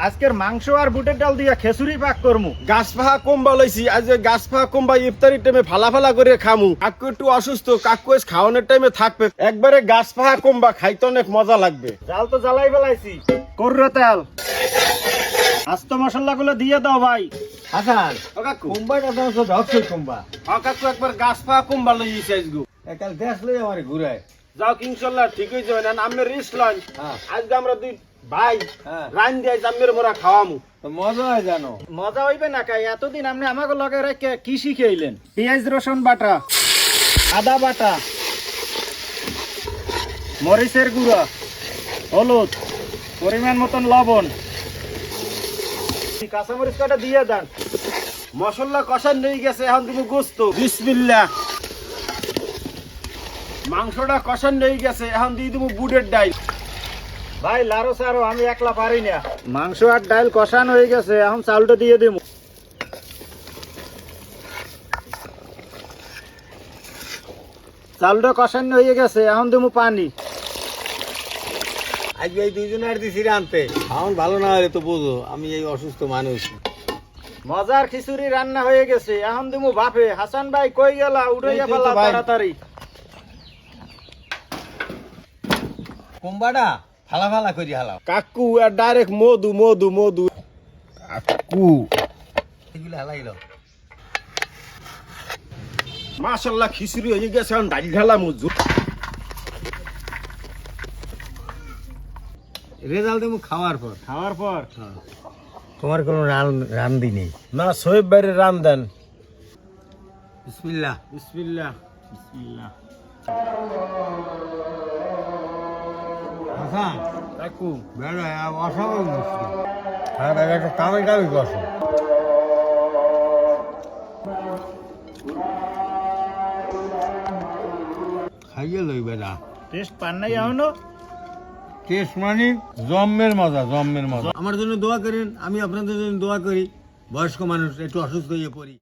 আজকের মাংস আর বুটের ডাল দিয়া খিচুড়ি পাক করমু। গাছ পাহা কম্বা লইছি, আজ ওই গাছ পাহা কম্বা ইফতারির টাইমে ফালা ফালা করে খামু। কাকু একটু অসুস্থ, কাকু আজ খাওয়ানোর টাইমে থাকবে। একবারে গাছ পাহা কম্বা খাইতে অনেক মজা লাগবে। জাল তো জ্বালাই বেলাইছি, কররে তেল আস্ত মশলা গুলো দিয়ে দাও ভাই। হাসান ও কাকু, কুম্বাটা তো তো ধরছই কুম্বা ও কাকু একবার গাছ পাহা কম্বা লইছি আজগু। একাল দেশ লই আমার ঘুরায়। যাও ইনশাল্লাহ ঠিক হয়ে যাবে না, আমরা রিস্ক লইন। হ্যাঁ। আজকে আমরা দুই ভাই হ্যাঁ। রান দিয়ে জামের মোরা খাওয়ামু। তো মজা হয় জানো। মজা হইবে না কাই, এতদিন আপনি আমাকে লগে রেখে কি শিখাইলেন? পেঁয়াজ রসুন বাটা, আদা বাটা, মরিচের গুঁড়া, হলুদ, পরিমাণ মতন লবণ, কাঁচামরিচ কাটা দিয়ে দেন। মশলা কষান নেই গেছে, এখন তুমি গোস্ত। বিসমিল্লাহ। মাংসটা কষান নেই গেছে, এখন দিয়ে দেবো বুটের ডাল। ভাই লারো সারো, আমি একলা পারি না। মাংস আর ডাল কষান হয়ে গেছে, এখন চাউলটা দিয়ে দিব। চাউলটা কষান হয়ে গেছে, এখন দেবো পানি। আজকে এই দুইজনে আর দিছি রানতে। আমার ভালো না হলে তো বুঝো আমি এই অসুস্থ মানুষ। মজার খিচুড়ি রান্না হয়ে গেছে, এখন দেবো বাপে। হাসান ভাই কই গেলা? উঠে এই তো গেলা ভাই। তাড়াতাড়ি। কুম্বাটা ফালা ফালা করি হালাও। কাকু আর ডাইরেক্ট মধু মধু মধু। কাকু এগুলো হালাইল। মাশাআল্লাহ খিচুড়ি হয়ে গেছে, এখন ডাল ঢালা মজু। রেজাল্ট দেবো খাওয়ার পর। খাওয়ার পর তোমার কোনো রান্দি নেই। না সোহেব বাইরে রান দেন। বিসমিল্লাহ। বিসমিল্লাহ। বিসমিল্লাহ। হাসান কাকু বেড়া অসাধারণ মুশকিল। হ্যাঁ বেড়া একটা কামে কামে বসো। খাইয়ে লই বেড়া। টেস্ট পান নাই এখনো? টেস্ট মানে জম্মের মজা, জম্মের মজা। আমার জন্য দোয়া করেন, আমি আপনাদের জন্য দোয়া করি। বয়স্ক মানুষ একটু অসুস্থ হয়ে পড়ি।